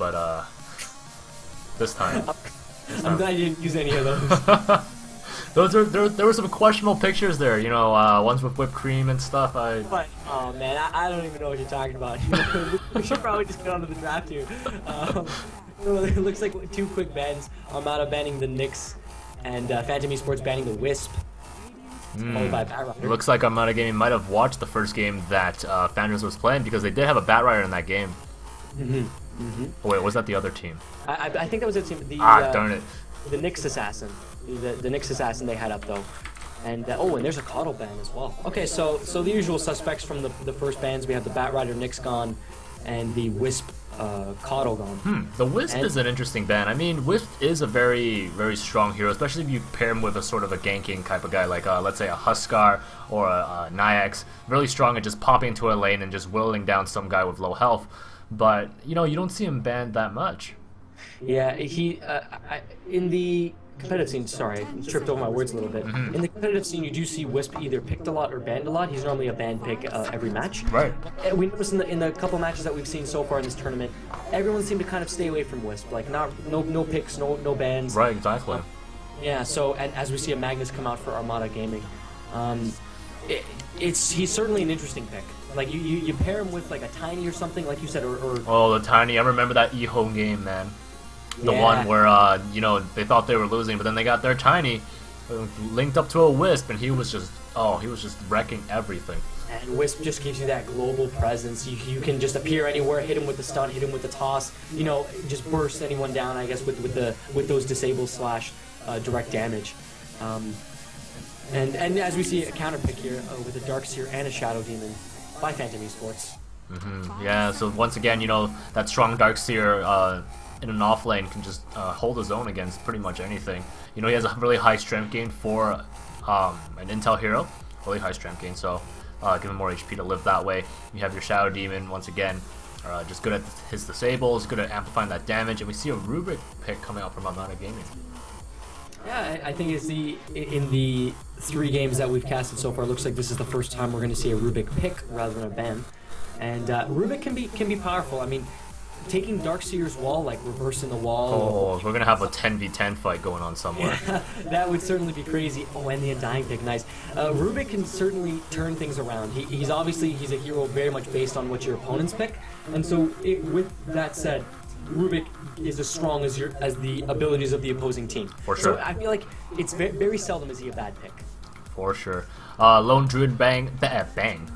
but this time. I'm glad you didn't use any of those. There were some questionable pictures there, you know, ones with whipped cream and stuff. But, oh man, I don't even know what you're talking about. We should probably just get onto the draft here. It looks like 2 quick bans. Armata banning the Knicks, and Phantom eSports banning the Wisp. Followed by Batrider. It looks like Armata Gaming might have watched the first game that Phantoms was playing, because they did have a Batrider in that game. Oh, wait, was that the other team? I think that was the team. Darn it. The Knicks Assassin. The Knicks Assassin they had up though. And and there's a Coddle ban as well. Okay, so the usual suspects from the first bans, we have the Batrider Knicks gone, and the Wisp Coddle gone. The Wisp is an interesting ban. I mean, Wisp is a very, very strong hero, especially if you pair him with a sort of a ganking type of guy, like let's say a Huskar or a Nyax. Really strong at just popping into a lane and just whittling down some guy with low health. But you know, you don't see him banned that much. Yeah, he in the competitive scene. Sorry, I tripped over my words a little bit. In the competitive scene, you do see Wisp either picked a lot or banned a lot. He's normally a banned pick every match. Right. We noticed in the couple matches that we've seen so far in this tournament, everyone seemed to kind of stay away from Wisp. Like no picks, no bans. Right. Exactly. Yeah. So and as we see a Magnus come out for Armata Gaming, he's certainly an interesting pick. Like you pair him with like a Tiny or something, like you said, or oh, the Tiny. I remember that home game, man. The one where you know, they thought they were losing, but then they got their Tiny linked up to a Wisp, and he was just wrecking everything. And Wisp just gives you that global presence. You can just appear anywhere, hit him with the stun, hit him with the toss. You know, just burst anyone down. I guess with those disable / direct damage. And as we see a counter pick here with a Darkseer and a Shadow Demon by Phantom eSports. Yeah. So once again, you know, that strong Darkseer in an off lane can just hold his own against pretty much anything. You know, he has a really high strength gain for an intel hero, really high strength gain, so give him more HP to live that way. You have your Shadow Demon, once again, just good at his disables, good at amplifying that damage, and we see a Rubik pick coming out from Armata Gaming. Yeah, I think it's in the 3 games that we've casted so far, it looks like this is the first time we're going to see a Rubik pick rather than a ban. And Rubik can be powerful. I mean, taking Darkseer's wall, like reversing the wall. Oh, we're gonna have a 10v10 fight going on somewhere. Yeah, that would certainly be crazy. Oh, and the Undying pick, nice. Rubik can certainly turn things around. He's obviously a hero very much based on what your opponents pick, and so with that said, Rubik is as strong as the abilities of the opposing team. For sure. So I feel like it's very seldom is he a bad pick. For sure. Lone Druid bang.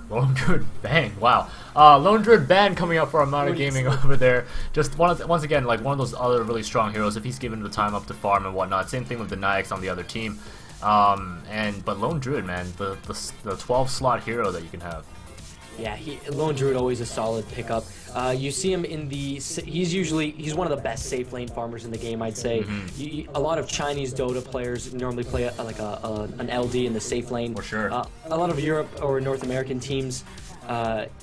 Lone Druid bang. Wow. Lone Druid ban coming out for Armata Gaming over there. Just once again, like one of those other really strong heroes if he's given the time up to farm and whatnot. Same thing with the Nyax on the other team. But Lone Druid, man, the 12 slot hero that you can have. Yeah, Lone Druid always a solid pickup. You see him in the... He's one of the best safe lane farmers in the game, I'd say. A lot of Chinese Dota players normally play an LD in the safe lane. For sure. A lot of Europe or North American teams,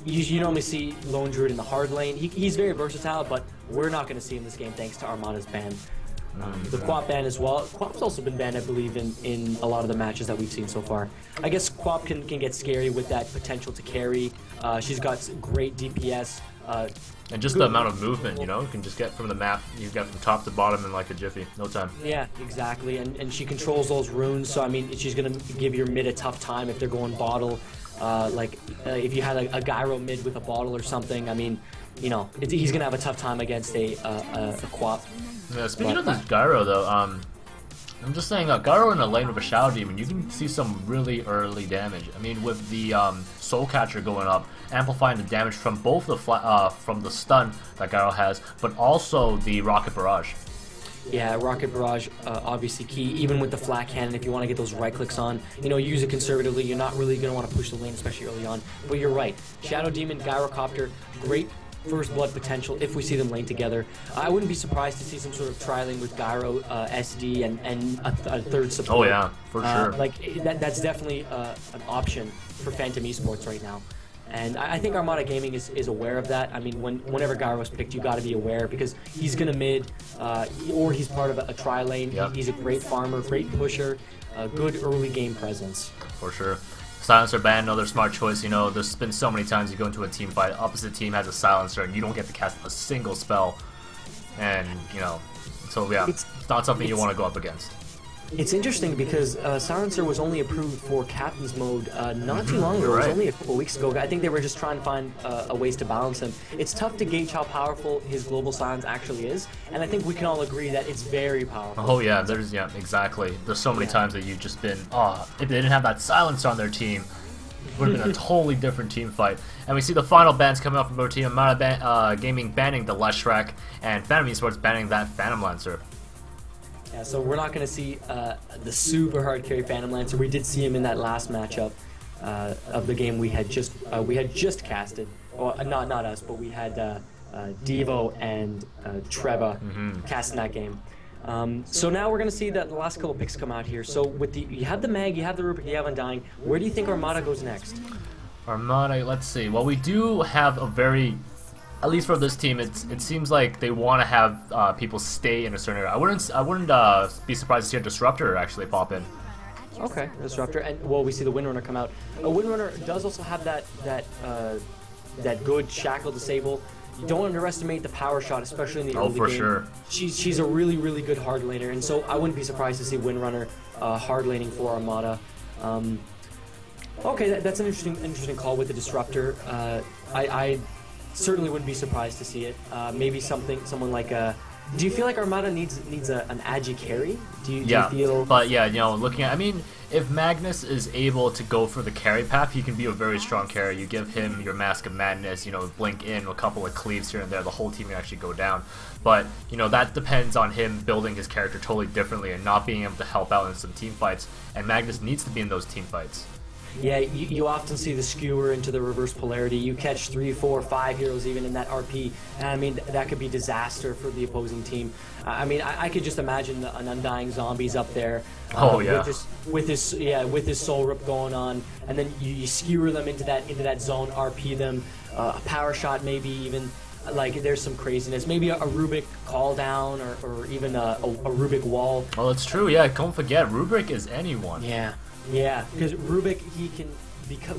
you normally see Lone Druid in the hard lane. He's very versatile, but we're not going to see him this game thanks to Armata's ban. The Quap ban as well. Quap's also been banned, I believe, in a lot of the matches that we've seen so far. I guess Quap can get scary with that potential to carry. She's got great DPS. And just the amount of movement, you know, you can just get from the map, you get from top to bottom in like a jiffy, no time. Yeah, exactly, and she controls those runes, so I mean, she's going to give your mid a tough time if they're going bottle. If you had a Gyro mid with a bottle or something, I mean, you know, he's going to have a tough time against a Quap. Yeah, speaking of this Gyro, though, I'm just saying, Gyro in a lane with a Shadow Demon, you can see some really early damage. I mean, with the Soul Catcher going up, amplifying the damage from both the from the stun that Gyro has, but also the Rocket Barrage. Yeah, Rocket Barrage, obviously key, even with the Flat Cannon, if you want to get those right clicks on, you know, use it conservatively. You're not really going to want to push the lane, especially early on. But you're right, Shadow Demon, Gyrocopter, great first blood potential if we see them lane together. I wouldn't be surprised to see some sort of tri-lane with Gyro, SD, and a third support. Oh yeah, for sure. Like that's definitely an option for Phantom eSports right now. And I think Armata Gaming is aware of that. I mean, whenever Gyro's picked, you got to be aware because he's going to mid, or he's part of a tri-lane. Yep. He's a great farmer, great pusher, good early game presence. For sure. Silencer ban, another smart choice. You know, there's been so many times you go into a team fight, opposite team has a silencer, and you don't get to cast a single spell. and you know, so yeah, it's not something you want to go up against. It's interesting because Silencer was only approved for Captain's Mode not too long ago. It was only a couple weeks ago. I think they were just trying to find a ways to balance him. It's tough to gauge how powerful his global silence actually is, and I think we can all agree that it's very powerful. Oh yeah, exactly. There's so many times that you've just been, if they didn't have that Silencer on their team, it would have been a totally different team fight. And we see the final bans coming up from both team. Armata Gaming banning the Leshrac, and Phantom eSports banning that Phantom Lancer. Yeah, so we're not going to see the super hard carry Phantom Lancer. We did see him in that last matchup of the game we had just casted. Or not us, but we had Devo and Treva casting that game. So now we're going to see that the last couple picks come out here. So with you have the Mag, you have the Rubik, you have Undying. Where do you think Armata goes next? Armata, let's see. Well, we do have a very, at least for this team, it seems like they want to have people stay in a certain area. I wouldn't be surprised to see a Disruptor actually pop in. Okay, Disruptor, and well, we see the Windrunner come out. A Windrunner does also have that good shackle disable. You don't underestimate the power shot, especially in the early game. Oh, for sure. She's a really good hard laner, and so I wouldn't be surprised to see Windrunner hard laning for Armata. Okay, that's an interesting call with the Disruptor. I certainly wouldn't be surprised to see it. Maybe someone like a. Do you feel like Armata needs an agi carry? Do you feel? But yeah, you know, looking at, I mean, if Magnus is able to go for the carry path, he can be a very strong carry. You give him your Mask of Madness, you know, blink in a couple of cleaves here and there, the whole team can actually go down. But you know, that depends on him building his character totally differently and not being able to help out in some team fights. And Magnus needs to be in those team fights. Yeah, you often see the skewer into the reverse polarity. You catch 3, 4, 5 heroes even in that RP, and I mean that could be disaster for the opposing team. I mean, I could just imagine an Undying Zombies up there. With his Soul Rip going on, and then you skewer them into that zone, RP them, a power shot maybe even. Like there's some craziness, maybe a Rubik call down or even a Rubik wall. Oh, that's true. Yeah, don't forget Rubik is anyone. Yeah, because Rubik, he can,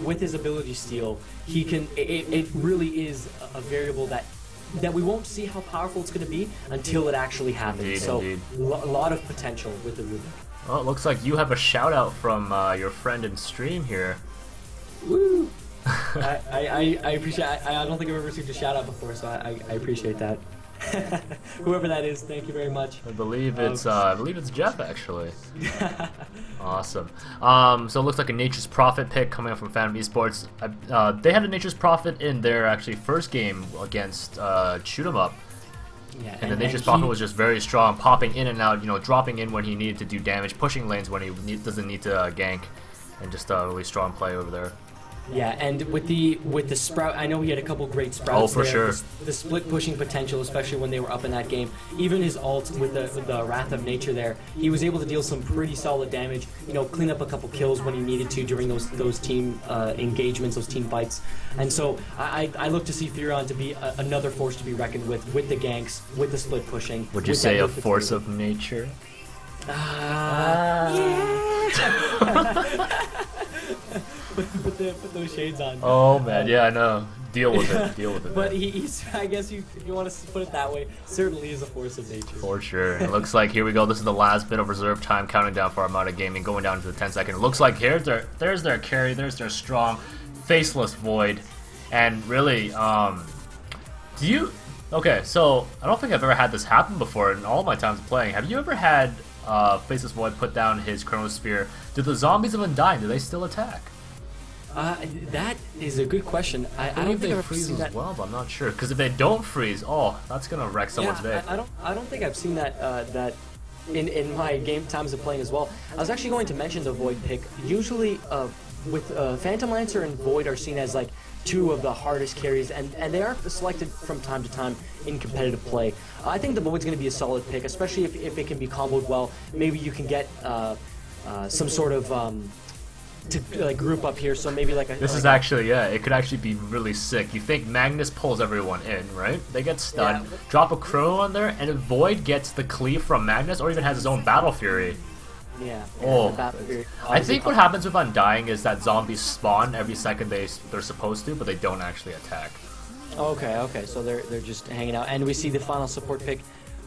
with his ability steal, he can. It really is a variable that we won't see how powerful it's going to be until it actually happens. Indeed. A lot of potential with the Rubik. Well, it looks like you have a shout out from your friend in stream here. Woo! I appreciate. I don't think I've ever received a shout out before, so I appreciate that. Whoever that is, thank you very much. I believe it's Jeff actually. Awesome. So it looks like a Nature's Prophet pick coming up from Phantom eSports. They had a Nature's Prophet in their actually first game against Shoot 'em Up. Yeah, and the Nature's Prophet was just very strong, popping in and out, you know, dropping in when he needed to do damage, pushing lanes when he doesn't need to gank, and just a really strong play over there. Yeah, and with the Sprout, I know he had a couple great Sprouts. Oh, for sure. The split pushing potential, especially when they were up in that game. Even his ult with the Wrath of Nature there, he was able to deal some pretty solid damage. You know, clean up a couple kills when he needed to during those team engagements, those team fights. And so I look to see Furon to be another force to be reckoned with the ganks, with the split pushing. Would you say a force of nature? Yeah. Put those shades on. Oh man, yeah, I know. Deal with it. Deal with it. But he's, I guess if you want to put it that way, certainly is a force of nature. For sure. It looks like here we go. This is the last bit of reserve time, counting down for Armata Gaming, going down to the 10-second. It looks like there's their carry, there's their strong, faceless Void, and really, Okay, so I don't think I've ever had this happen before in all my times playing. Have you ever had Faceless Void put down his Chronosphere? Do the zombies of Undying, do they still attack? That is a good question. I don't think I've freeze seen that. as well, but I'm not sure. Because if they don't freeze, that's gonna wreck someone's day. I don't think I've seen that in my game times of playing as well. I was actually going to mention the Void pick. Usually, with Phantom Lancer and Void are seen as like two of the hardest carries, and they are selected from time to time in competitive play. I think the Void's going to be a solid pick, especially if it can be comboed well. Maybe you can get some sort of to like group up here, so maybe like a... This is actually, yeah, it could actually be really sick. You think Magnus pulls everyone in, right? They get stunned, drop a Chrono on there, and if Void gets the cleave from Magnus, or even has his own Battle Fury. Yeah. I think what happens with Undying is that zombies spawn every second they're supposed to, but they don't actually attack. Okay. So they're just hanging out, and we see the final support pick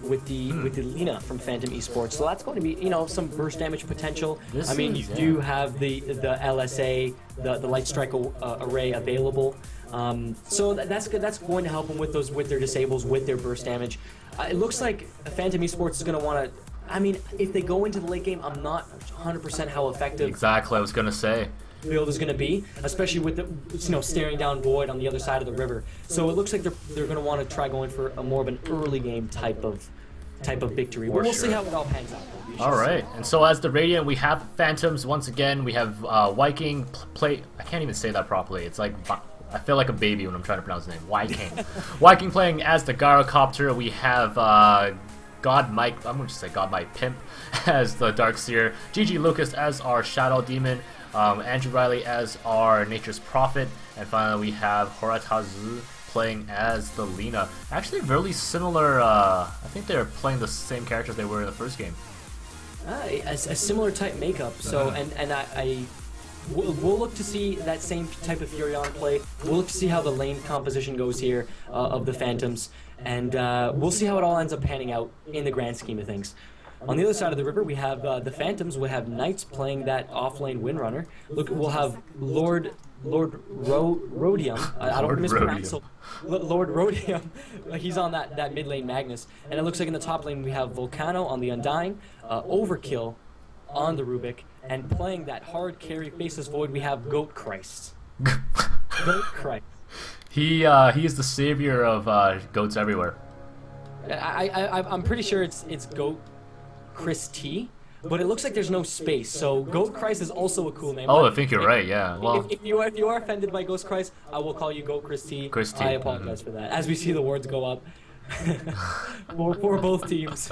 with the Lina from Phantom eSports. So that's going to be some burst damage potential. I mean, you do have the LSA, the Light Strike array available. So that's good. That's going to help them with their disables, with their burst damage. It looks like Phantom eSports is going to want to. I mean, if they go into the late game, I'm not 100% how effective. Exactly, I was going to say. Build is going to be, especially with the staring down Void on the other side of the river. So it looks like they're going to want to try going for a more of an early game type of victory. But we'll see how it all pans out. All right, and so as the Radiant, we have Phantoms once again. We have Viking play. I can't even say that properly. It's like I feel like a baby when I'm trying to pronounce his name. Viking. Viking playing as the Gyrocopter. We have God Mike, I'm going to just say God Mike Pimp as the Darkseer, GG Lucas as our Shadow Demon, Andrew Riley as our Nature's Prophet, and finally we have Horatazu playing as the Lina. Actually really similar, I think they're playing the same characters they were in the first game. A similar type makeup, so, we'll look to see that same type of Furion play. We'll look to see how the lane composition goes here of the Phantoms, and we'll see how it all ends up panning out in the grand scheme of things. On the other side of the river, we have the Phantoms. We have Knights playing that off-lane Windrunner. Look, we'll have Lord Rhodium. I don't mispronounce. So Lord Rhodium. He's on that mid lane Magnus, and it looks like in the top lane we have Volcano on the Undying, Overkill on the Rubik, and playing that hard carry Faceless Void, we have Goat Christ. Goat Christ. He is the savior of goats everywhere. I'm pretty sure it's Goat Chris T, but it looks like there's no space. So Goat Christ is also a cool name. Oh, I think you're right. Yeah. Well, if you are offended by Ghost Christ, I will call you Goat Chris T. Chris T. I apologize for that. As we see the words go up for both teams,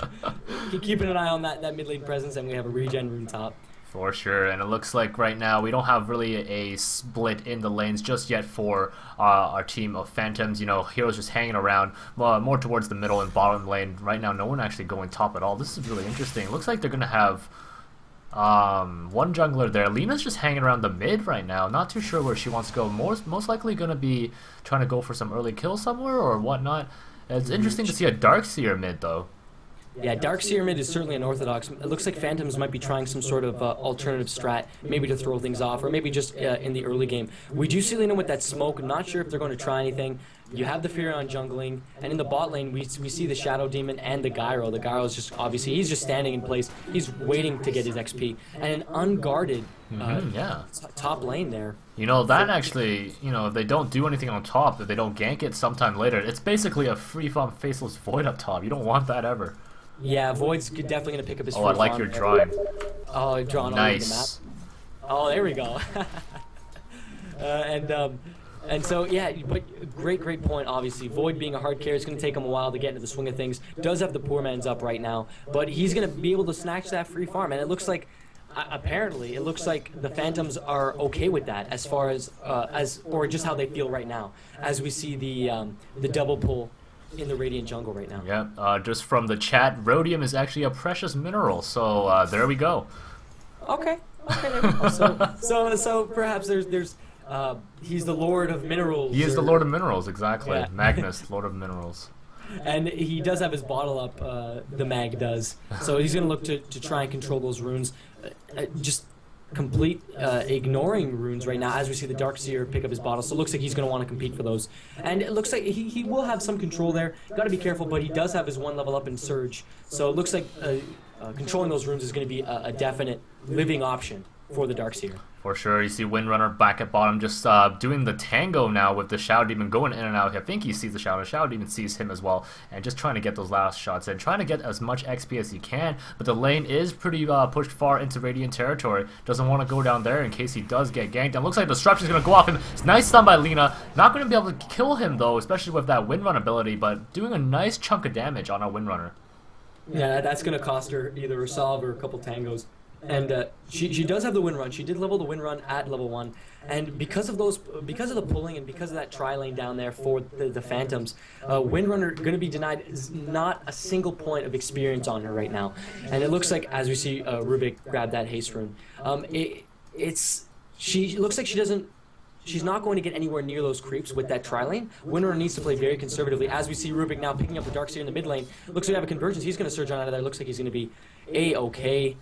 keeping an eye on that mid lane presence, and we have a regen rune top. For sure, and it looks like right now we don't have really a split in the lanes just yet for our team of Phantoms. You know, Heroes just hanging around more towards the middle and bottom lane. Right now, no one actually going top at all. This is really interesting. It looks like they're going to have one jungler there. Lina's just hanging around the mid right now. Not too sure where she wants to go. Most likely going to be trying to go for some early kill somewhere or whatnot. It's interesting to see a Darkseer mid, though. Yeah, Darkseer mid is certainly unorthodox. It looks like Phantoms might be trying some sort of alternative strat, maybe to throw things off, or maybe just in the early game. We do see Lina with that smoke. Not sure if they're going to try anything. You have the Furion jungling, and in the bot lane, we see the Shadow Demon and the Gyro. The Gyro is just, obviously, he's just standing in place. He's waiting to get his XP. And an unguarded top lane there. You know, that actually, you know, if they don't do anything on top, if they don't gank it sometime later, it's basically a free-farm Faceless Void up top. You don't want that ever. Yeah, Void's definitely going to pick up his I like your drawing. Oh, drawn all over the map. Oh, there we go. And so, yeah, but great point, obviously. Void being a hard carry, it's going to take him a while to get into the swing of things. Does have the poor man's up right now, but he's going to be able to snatch that free farm, and it looks like, apparently, it looks like the Phantoms are okay with that as far as, or just how they feel right now, as we see the double pull in the Radiant jungle right now. Yeah, just from the chat, rhodium is actually a precious mineral, so there we go. Okay, there we go. So perhaps there's he's the Lord of Minerals. He is the Lord of Minerals, exactly. Yeah. Magnus, Lord of Minerals. And he does have his bottle up, the Mag does. So he's going to look to try and control those runes. Just complete ignoring runes right now as we see the Darkseer pick up his bottle. So it looks like he's going to want to compete for those. And it looks like he will have some control there. Got to be careful, but he does have his one level up in Surge. So it looks like controlling those runes is going to be a definite living option for the Darkseer. For sure. You see Windrunner back at bottom just doing the tango now with the Shadow Demon going in and out. I think he sees the Shadow Demon sees him as well, and just trying to get those last shots in, trying to get as much XP as he can, but the lane is pretty pushed far into Radiant territory. Doesn't want to go down there in case he does get ganked, and looks like the Disruption is going to go off him. It's nice stun by Lina. Not going to be able to kill him though, especially with that Windrun ability, but doing a nice chunk of damage on our Windrunner. Yeah, that's going to cost her either a salve or a couple tangos. And she does have the win run. She did level the win run at level 1, and because of the pulling and because of that tri lane down there for the Phantoms, Windrunner going to be denied not a single point of experience on her right now. And it looks like, as we see Rubik grab that haste rune, she looks like she she's not going to get anywhere near those creeps with that tri-lane. Windrunner needs to play very conservatively. As we see Rubik now picking up the Darkseer in the mid lane. Looks like we have a convergence. He's going to surge on out of there. Looks like he's going to be A-okay.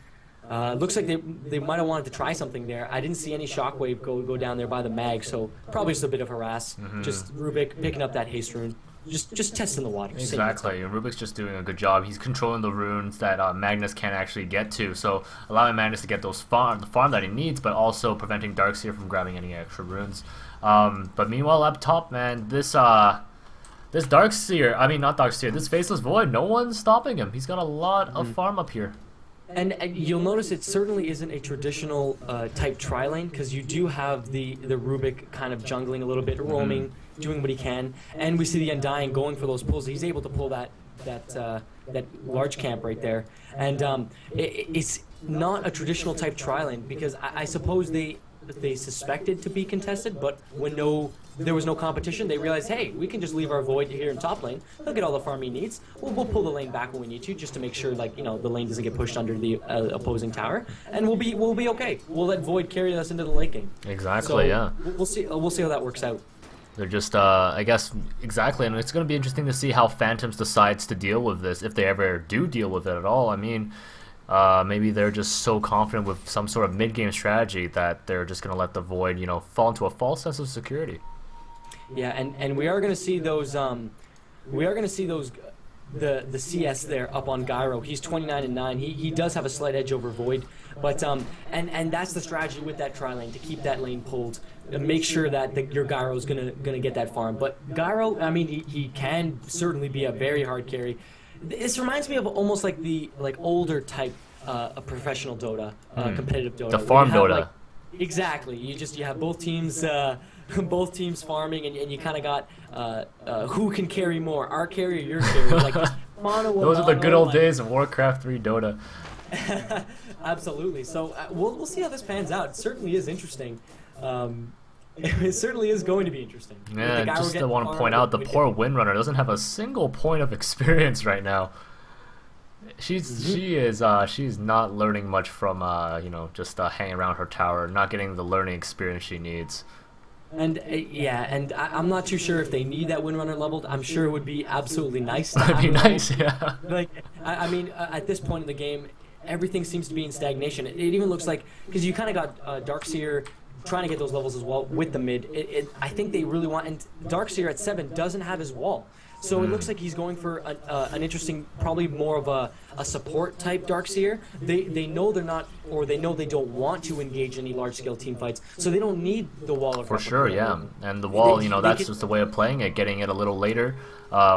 Looks like they might have wanted to try something there. I didn't see any shockwave go down there by the mag, so probably just a bit of harass. Just Rubik picking up that haste rune. Just testing the water. Exactly, and Rubik's just doing a good job. He's controlling the runes that Magnus can't actually get to, so allowing Magnus to get the farm that he needs, but also preventing Darkseer from grabbing any extra runes. But meanwhile, up top, man, this Darkseer, I mean not Darkseer, this Faceless Void, no one's stopping him. He's got a lot of farm up here. And you'll notice it certainly isn't a traditional type tri-lane, because you do have the Rubik kind of jungling a little bit, roaming, doing what he can, and we see the Undying going for those pulls. He's able to pull that large camp right there, and it's not a traditional type tri-lane, because I suppose they suspected to be contested, but when there was no competition, they realized, hey, we can just leave our Void here in top lane. He'll get all the farm he needs. We'll pull the lane back when we need to, just to make sure, like, you know, the lane doesn't get pushed under the opposing tower, and we'll be okay. We'll let Void carry us into the late game. Exactly, so yeah. We'll see how that works out. They're just, I guess, exactly, and it's going to be interesting to see how Phantoms decides to deal with this, if they ever do deal with it at all. I mean, maybe they're just so confident with some sort of mid-game strategy that they're just going to let the Void, you know, fall into a false sense of security. Yeah, and we are going to see those, the CS there up on Gyro. He's 29-9. He does have a slight edge over Void, but and that's the strategy with that tri-lane, to keep that lane pulled, and make sure that your Gyro's gonna get that farm. But Gyro, I mean, he can certainly be a very hard carry. This reminds me of almost like the older type a professional Dota, competitive Dota. The farm Dota. Exactly. You have both teams. Both teams farming, and you kind of got who can carry more, our carry or your carry. Like, those are the good old days of Warcraft 3 Dota. Absolutely. So we'll see how this pans out. It certainly is interesting. It certainly is going to be interesting. Yeah, just want to point out, the poor Windrunner doesn't have a single point of experience right now. She's not learning much from you know, just hanging around her tower, not getting the learning experience she needs. And yeah, and I'm not too sure if they need that Windrunner leveled. I'm sure it would be absolutely nice to have. That'd be nice, yeah. Like, I mean, at this point in the game, everything seems to be in stagnation. It even looks like, because you kind of got Darkseer trying to get those levels as well with the mid. I think they really want, and Darkseer at 7 doesn't have his wall. So it looks like he's going for an interesting, probably more of a support type Darkseer. They know they're not, or they know they don't want to engage any large scale team fights, so they don't need the wall of for sure, yeah. And the wall, you know, that's just the way of playing it, getting it a little later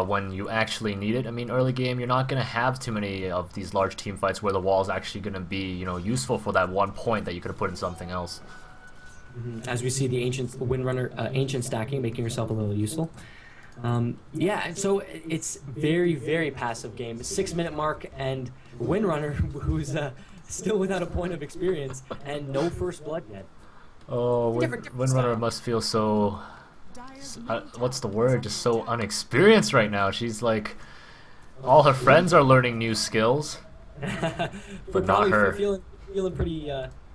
when you actually need it. I mean, early game, you're not going to have too many of these large team fights where the wall is actually going to be, you know, useful for that one point that you could have put in something else. As we see the Windrunner ancient stacking, making yourself a little useful. Yeah, so it's very, very passive game. 6-minute mark, and Windrunner, who's still without a point of experience, and no first blood yet. Oh, Windrunner must feel so, what's the word, just so unexperienced right now. She's like, all her friends are learning new skills, but not her. Feeling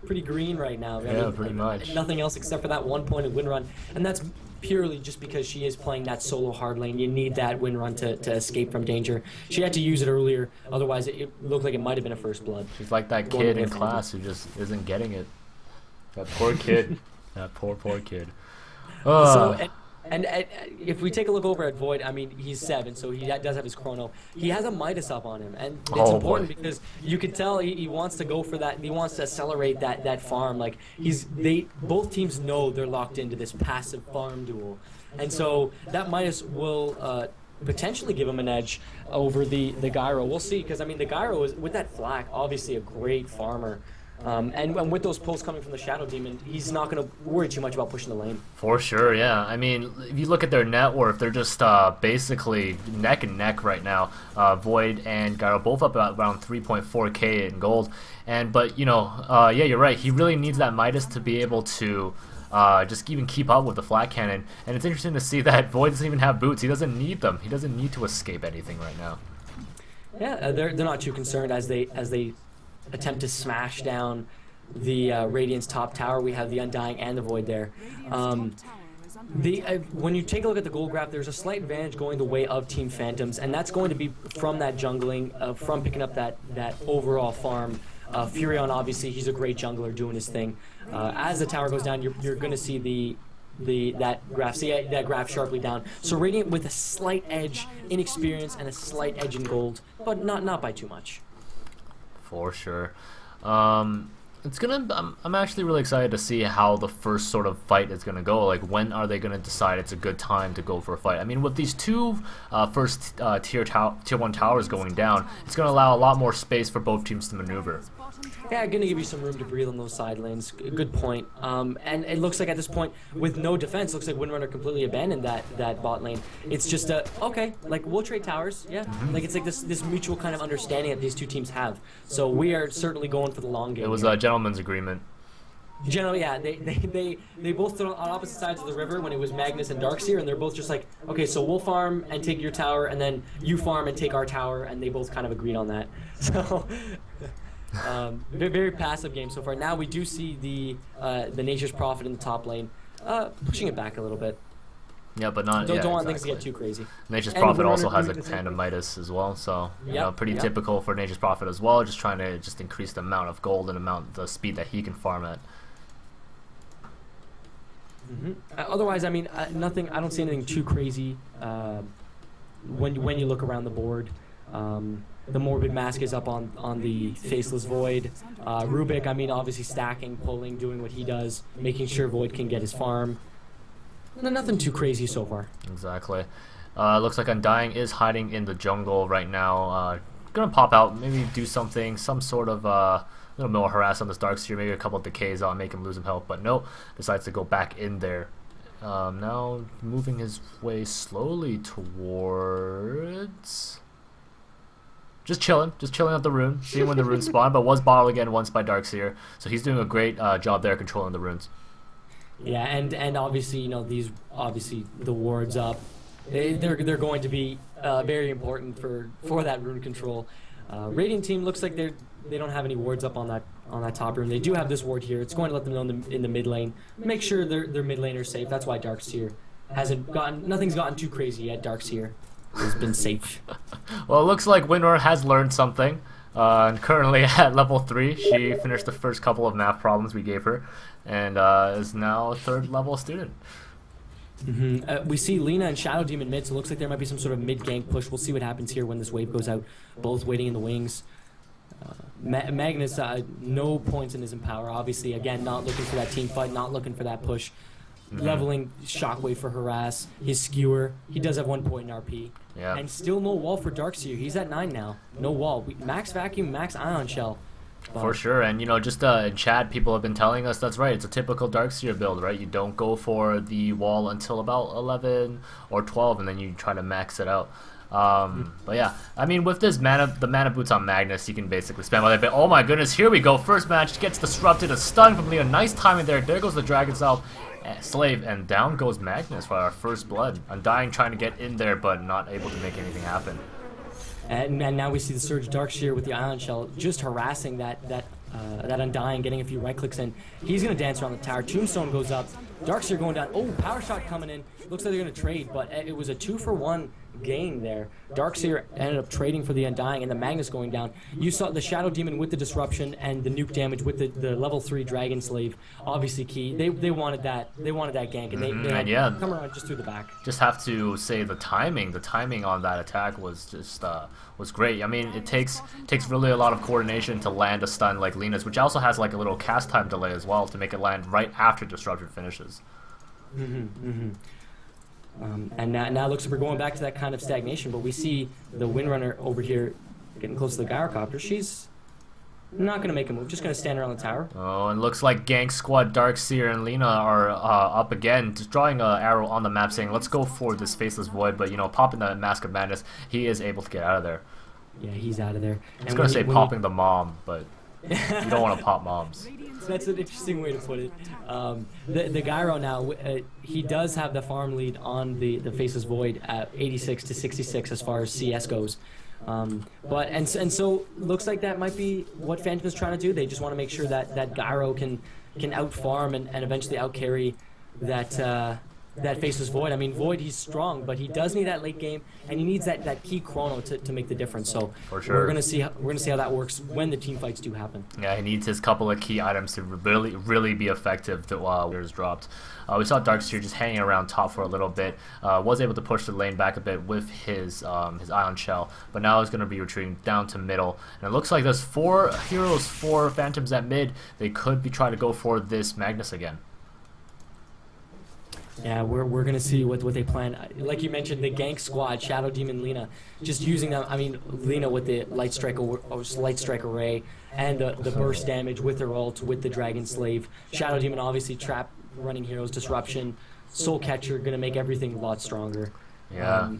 pretty green right now. Yeah, I mean, pretty much. Nothing else except for that one point of Windrun, and that's purely just because she is playing that solo hard lane. You need that Windrun to escape from danger. She had to use it earlier, otherwise it looked like it might have been a first blood. She's like that kid in class who just isn't getting it. That poor kid. That poor kid. So, and if we take a look over at Void, I mean, he's 7, so he does have his chrono. He has a Midas up on him, and it's important because you can tell he wants to go for that. He wants to accelerate that farm. Like, both teams know they're locked into this passive farm duel, and so that Midas will potentially give him an edge over the Gyro. We'll see, because I mean, the Gyro is, with that flak, obviously a great farmer. And with those pulls coming from the Shadow Demon, he's not going to worry too much about pushing the lane. For sure, yeah. I mean, if you look at their net worth, they're just basically neck and neck right now. Void and Gyro both up about around 3.4k in gold. But, you know, yeah, you're right. He really needs that Midas to be able to just even keep up with the flat cannon. And it's interesting to see that Void doesn't even have boots. He doesn't need them. He doesn't need to escape anything right now. Yeah, they're not too concerned as they attempt to smash down the Radiant's top tower. We have the Undying and the Void there. When you take a look at the gold graph, there's a slight advantage going the way of Team Phantoms, and that's going to be from that jungling, from picking up that overall farm. Furion, obviously, he's a great jungler doing his thing. As the tower goes down, you're going to see that graph sharply down. So Radiant with a slight edge in experience and a slight edge in gold, but not by too much. For sure. I'm actually really excited to see how the first sort of fight is gonna go. Like, when are they gonna decide it's a good time to go for a fight? I mean, with these two first tier 1 towers going down, it's gonna allow a lot more space for both teams to maneuver. Yeah, gonna give you some room to breathe on those side lanes. Good point. And it looks like at this point, with no defense, looks like Windrunner completely abandoned that bot lane. It's just okay, like, we'll trade towers, yeah. Like, it's like this mutual kind of understanding that these two teams have. So we are certainly going for the long game. It was a gentleman's agreement. Generally, yeah, they both stood on opposite sides of the river when it was Magnus and Darkseer, and they're both just like, okay, so we'll farm and take your tower, and then you farm and take our tower, and they both kind of agreed on that. So. Very passive game so far. Now we do see the Nature's Prophet in the top lane, pushing it back a little bit. Yeah, but not. Don't want things to get too crazy. Nature's Prophet also has a Tandem Midas as well, so you know, pretty typical for Nature's Prophet as well. Just trying to increase the amount of gold and the speed that he can farm at. Otherwise, I mean, nothing. I don't see anything too crazy when you look around the board. The Morbid Mask is up on the Faceless Void. Rubik, I mean, obviously stacking, pulling, doing what he does, making sure Void can get his farm. Nothing too crazy so far. Exactly. Looks like Undying is hiding in the jungle right now. Gonna pop out, maybe do something, some sort of little more harass on this Darkseer, maybe a couple of decays on, make him lose some health, but no, decides to go back in there. Now moving his way slowly towards... Just chilling at the rune, seeing when the runes spawn, but was bottled again once by Darkseer, so he's doing a great job there controlling the runes. Yeah, and obviously, you know, the wards up, they're going to be very important for that rune control. Radiant team looks like they don't have any wards up on that top rune. They do have this ward here. It's going to let them know in the mid lane, make sure their mid laner is safe. That's why Darkseer nothing's gotten too crazy yet. Darkseer has been safe. Well, it looks like Windrunner has learned something. And currently at level 3, she finished the first couple of math problems we gave her, and is now a 3rd level student. We see Lina and Shadow Demon mid, so it looks like there might be some sort of mid gank push. We'll see what happens here when this wave goes out. Both waiting in the wings. Magnus, no points in his Empower. Obviously, again, not looking for that team fight, not looking for that push. Leveling Shockwave for harass, his skewer. He does have 1 point in RP. Yeah. And still no wall for Darkseer. He's at 9 now. No wall. Max vacuum, max ion shell. For sure, and you know, just in chat, people have been telling us that's right. It's a typical Darkseer build, right? You don't go for the wall until about 11 or 12, and then you try to max it out. But yeah, I mean, with this the mana boots on Magnus, you can basically spam all that bit. Oh my goodness, here we go. First match gets disrupted. A stun from Leo. Nice timing there. There goes the Dragon Slave, and down goes Magnus for our first blood. Undying trying to get in there, but not able to make anything happen. And now we see the Surge Darkseer with the Ion Shell just harassing that Undying, getting a few right clicks in. He's going to dance around the tower. Tombstone goes up. Darkseer going down. Oh, Power Shot coming in. Looks like they're going to trade, but it was a 2-for-1 gain there. Darkseer ended up trading for the Undying and the Magnus going down. You saw the Shadow Demon with the disruption and the nuke damage with the level 3 Dragon Slave. Obviously key. They wanted that. They wanted that gank, and they yeah, come around just through the back. Just have to say the timing on that attack was just was great. I mean, it takes really a lot of coordination to land a stun like Lina's, which also has like a little cast time delay as well to make it land right after disruption finishes. And now looks like we're going back to that kind of stagnation, but we see the Windrunner over here getting close to the Gyrocopter. She's not going to make a move, just going to stand around the tower. Oh, and looks like Gank Squad, Darkseer, and Lina are up again, just drawing an arrow on the map saying, let's go for this Faceless Void, but, you know, popping the Mask of Madness, he is able to get out of there. Yeah, he's out of there. I was going to say popping the mom, but you don't want to pop moms. That's an interesting way to put it. The Gyro now, he does have the farm lead on the Faceless Void at 86 to 66 as far as CS goes. But and so looks like that might be what Phantom is trying to do. They just want to make sure that Gyro can out farm and eventually out carry that faceless Void. I mean, Void, he's strong, but he does need that late game, and he needs that key chrono to make the difference. So for sure, we're gonna see how that works when the team fights do happen. Yeah, he needs his couple of key items to really be effective to players dropped. We saw Darkseer just hanging around top for a little bit. Was able to push the lane back a bit with his Ion Shell, but now he's going to be retreating down to middle. And it looks like there's 4 heroes, 4 Phantoms at mid. They could be trying to go for this Magnus again. Yeah, we're gonna see what they plan. Like you mentioned, the gank squad, Shadow Demon, Lina, just using them. I mean, Lina with the light strike array and the burst damage with her ult, with the Dragon Slave. Shadow Demon obviously trap running heroes, disruption, Soul Catcher, gonna make everything a lot stronger. Yeah.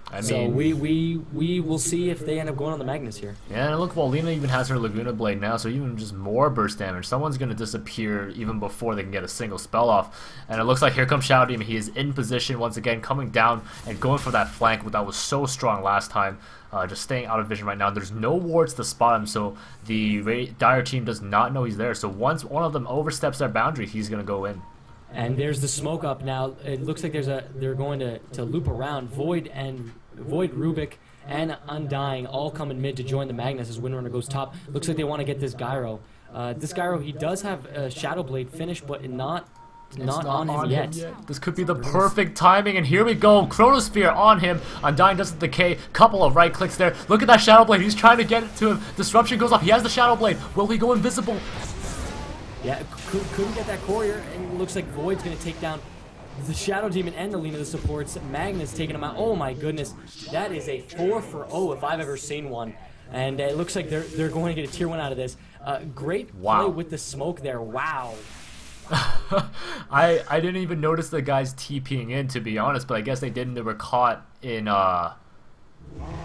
I mean, we will see if they end up going on the Magnus here. Yeah, and look, well, Lina even has her Laguna Blade now, so even just more burst damage. Someone's going to disappear even before they can get a single spell off. And it looks like here comes Shadow Demon. He is in position once again, coming down and going for that flank that was so strong last time. Just staying out of vision right now. There's no wards to spot him, so the Dire team does not know he's there. So once one of them oversteps their boundary, he's going to go in. And there's the smoke up now. It looks like they're going to loop around. Void, Rubik, and Undying all coming mid to join the Magnus as Windrunner goes top. Looks like they want to get this Gyro. This Gyro, he does have a Shadow Blade finish, but not on him yet. This could be the perfect timing, and here we go. Chronosphere on him. Undying doesn't decay. Couple of right clicks there. Look at that Shadow Blade. He's trying to get it to him. Disruption goes off. He has the Shadow Blade. Will he go invisible? Yeah, couldn't get that courier, and it looks like Void's going to take down the Shadow Demon and the Lina, the supports. Magnus taking him out. Oh my goodness, that is a 4-for-0 if I've ever seen one. And it looks like they're going to get a tier 1 out of this. Great play with the smoke there. Wow. I didn't even notice the guys TPing in, to be honest, but I guess they didn't. They were caught in what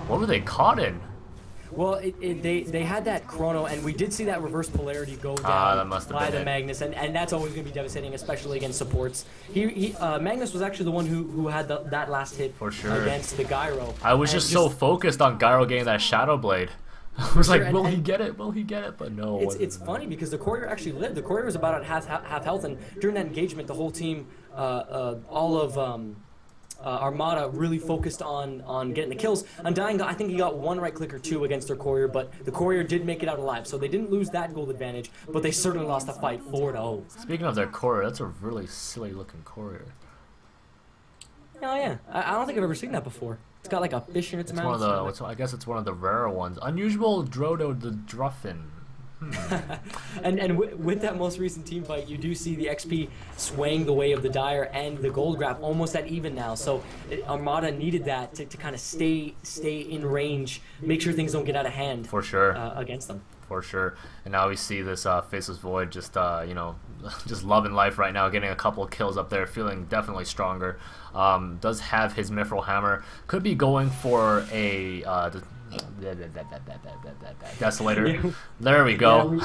were they caught in? Well, they had that chrono, and we did see that reverse polarity go down by the Magnus, and that's always going to be devastating, especially against supports. Magnus was actually the one who had that last hit for sure against the Gyro. I was just so focused on Gyro getting that Shadow Blade. I was like, will he get it? Will he get it? But no. It's funny because the courier actually lived. The courier was about at half health, and during that engagement, the whole team, all of Armata really focused on getting the kills. Undying, I think he got 1 right click or 2 against their courier, but the courier did make it out alive, so they didn't lose that gold advantage, but they certainly lost the fight 4-0. Speaking of their courier, that's a really silly looking courier. Oh yeah, I don't think I've ever seen that before. It's got like a fish in its mouth. I guess it's one of the rarer ones. Unusual Drodo the Druffin. And with that most recent team fight, you do see the XP swaying the way of the Dire and the gold grab almost at even now. So Armata needed that to kind of stay in range, make sure things don't get out of hand. For sure. Against them. For sure. And now we see this Faceless Void just you know, just loving life right now, getting a couple of kills up there, feeling definitely stronger. Does have his Mithril Hammer. Could be going for a Desolator. Yeah. There we go.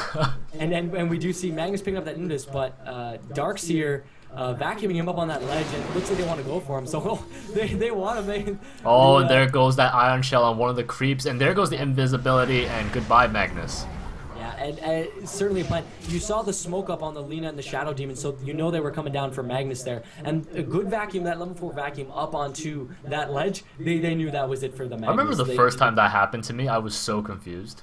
Yeah, and we do see Magnus picking up that Nudus, but Darkseer vacuuming him up on that ledge, and it looks like they want to go for him. So they want to. And there goes that Ion Shell on one of the creeps, and there goes the invisibility, and goodbye, Magnus. Yeah, and certainly a plan. You saw the smoke up on the Lina and the Shadow Demon, so you know they were coming down for Magnus there. And a good vacuum, that level 4 vacuum up onto that ledge, they knew that was it for the Magnus. I remember the first time that happened to me, I was so confused.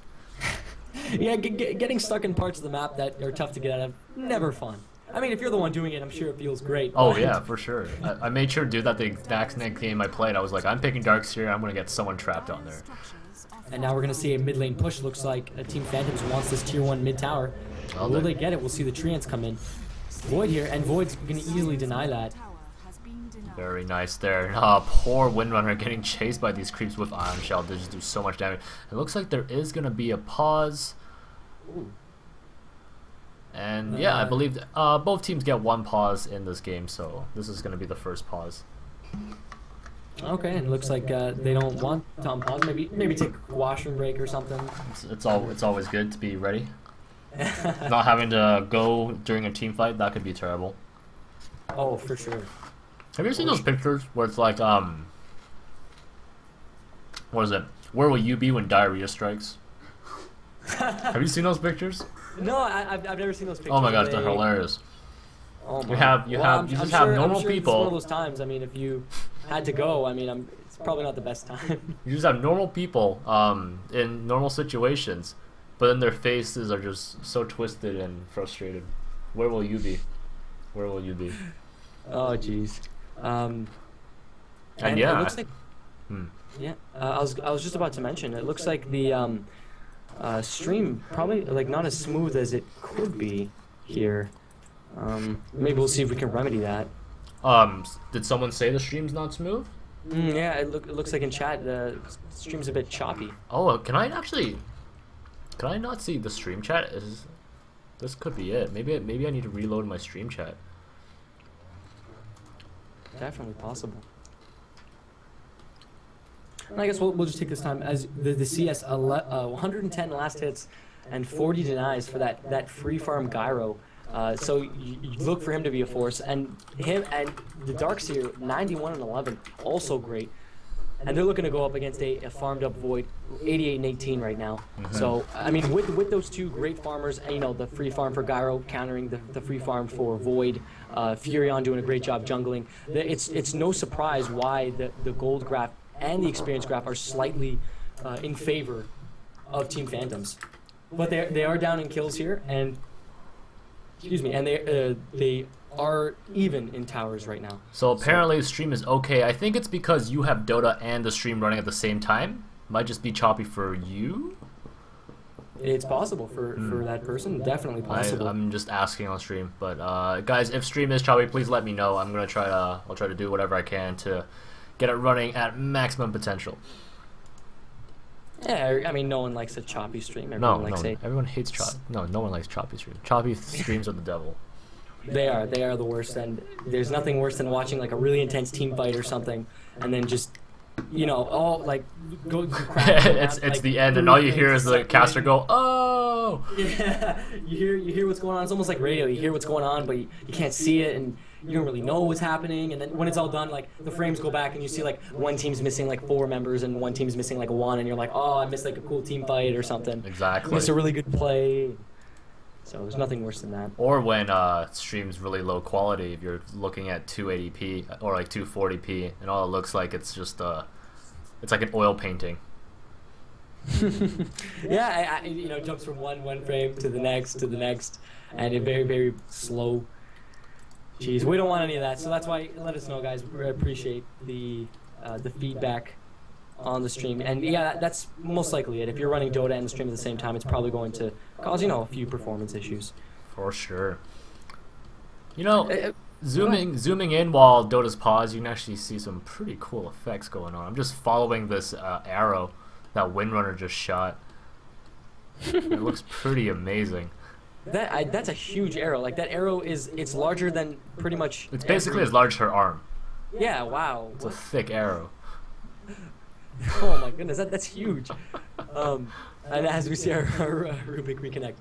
Yeah, getting stuck in parts of the map that are tough to get out of, never fun. I mean, if you're the one doing it, I'm sure it feels great. Oh yeah, for sure. I made sure to do that the exact next game I played. I was like, I'm picking Darkseer, I'm going to get someone trapped on there. And now we're going to see a mid lane push. Looks like Team Phantoms wants this tier 1 mid tower. Will they get it? We'll see the Treants come in. Void here, and Void's going to easily deny that. Very nice there. Poor Windrunner getting chased by these creeps with Ion Shell. They just do so much damage. It looks like there is going to be a pause. Ooh. And yeah, I believe both teams get 1 pause in this game, so this is going to be the first pause. Okay, and it looks like they don't want Tom pause. Maybe take a washroom break or something. It's always good to be ready. Not having to go during a team fight, that could be terrible. Oh, for sure. Have you seen those pictures where it's like what is it? Where will you be when diarrhea strikes? Have you seen those pictures? No, I've never seen those pictures. Oh my gosh, they're hilarious. Oh my. You just have normal people. It's one of those times. I mean, if you had to go, I mean, it's probably not the best time. You just have normal people in normal situations, but then their faces are just so twisted and frustrated. Where will you be? Where will you be? Oh jeez. And yeah, it looks like. Yeah, I was just about to mention. It looks like the stream probably like not as smooth as it could be here. Maybe we'll see if we can remedy that. Did someone say the stream's not smooth? Yeah, it looks like in chat the stream's a bit choppy. Oh, can I not see the stream chat? This could be it. Maybe I need to reload my stream chat. Definitely possible. And I guess we'll just take this time as the CS 110 last hits and 40 denies for that free farm gyro. So you look for him to be a force, and him and the Darkseer 91 and 11 also great, and they're looking to go up against a farmed up Void 88 and 18 right now. So I mean, with those two great farmers, you know, the free farm for gyro countering the free farm for Void, Furion doing a great job jungling. It's no surprise why the gold graph and the experience graph are slightly in favor of Team Phantoms, but they are down in kills here, and excuse me, and they are even in towers right now. So apparently the stream is okay. I think it's because you have Dota and the stream running at the same time. Might just be choppy for you. It's possible for that person. Definitely possible. I'm just asking on stream, but guys, if stream is choppy, please let me know. I'm gonna try to. I'll try to do whatever I can to get it running at maximum potential. Yeah, I mean, no one likes a choppy stream. Everyone hates choppy. No one likes choppy streams. Choppy streams are the devil. They are the worst, and there's nothing worse than watching like a really intense team fight or something, and then just, you know, all like go. It's the end, and all you hear is the caster go, "Oh!" Yeah, you hear what's going on. It's almost like radio. You hear what's going on, but you can't see it, and you don't really know what's happening. And then when it's all done, like the frames go back, and you see like one team's missing like 4 members, and one team's missing like 1, and you're like, "Oh, I missed like a cool team fight or something." Exactly. Missed a really good play. So there's nothing worse than that. Or when stream's really low quality, if you're looking at 280p or like 240p, and all it looks like it's just it's like an oil painting. Yeah, you know, jumps from one frame to the next, and it very, very slow. Jeez, we don't want any of that, so that's why let us know, guys. We appreciate the feedback on the stream, and yeah, that's most likely it. If you're running Dota and the stream at the same time, it's probably going to cause, you know, a few performance issues. For sure. You know, zooming in while Dota's paused, you can actually see some pretty cool effects going on. I'm just following this arrow that Windrunner just shot. It looks pretty amazing. That's a huge arrow. Like that arrow it's larger than pretty much. It's basically as large as her arm. Yeah. Wow. It's a thick arrow. Oh my goodness, that's huge. And as we see our Rubik reconnect,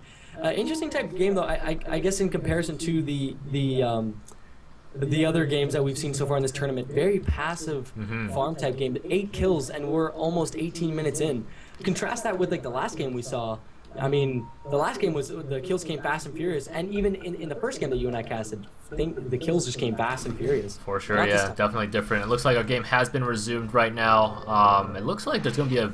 interesting type of game though. I guess in comparison to the other games that we've seen so far in this tournament, very passive farm type game. 8 kills and we're almost 18 minutes in. Contrast that with like the last game we saw. I mean, the last game was the kills came fast and furious, and even in the first game that you and I casted, the kills just came fast and furious. For sure, yeah, definitely different. It looks like our game has been resumed right now. It looks like there's going to be a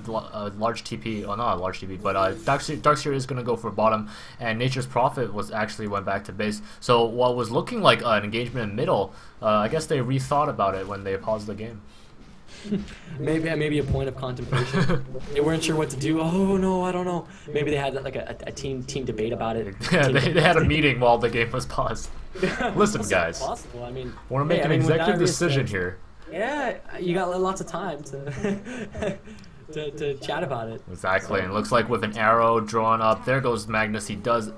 large TP, well not a large TP, but Darkseer is going to go for bottom, and Nature's Prophet went back to base. So what was looking like an engagement in middle, I guess they rethought about it when they paused the game. maybe a point of contemplation. They weren't sure what to do. Oh no, I don't know. Maybe they had like a team debate about it. Yeah, they had a meeting while the game was paused. Listen, guys. Possible. I mean, want to make an executive decision here. Yeah, you got lots of time to to chat about it. Exactly. And it looks like with an arrow drawn up, there goes Magnus. He does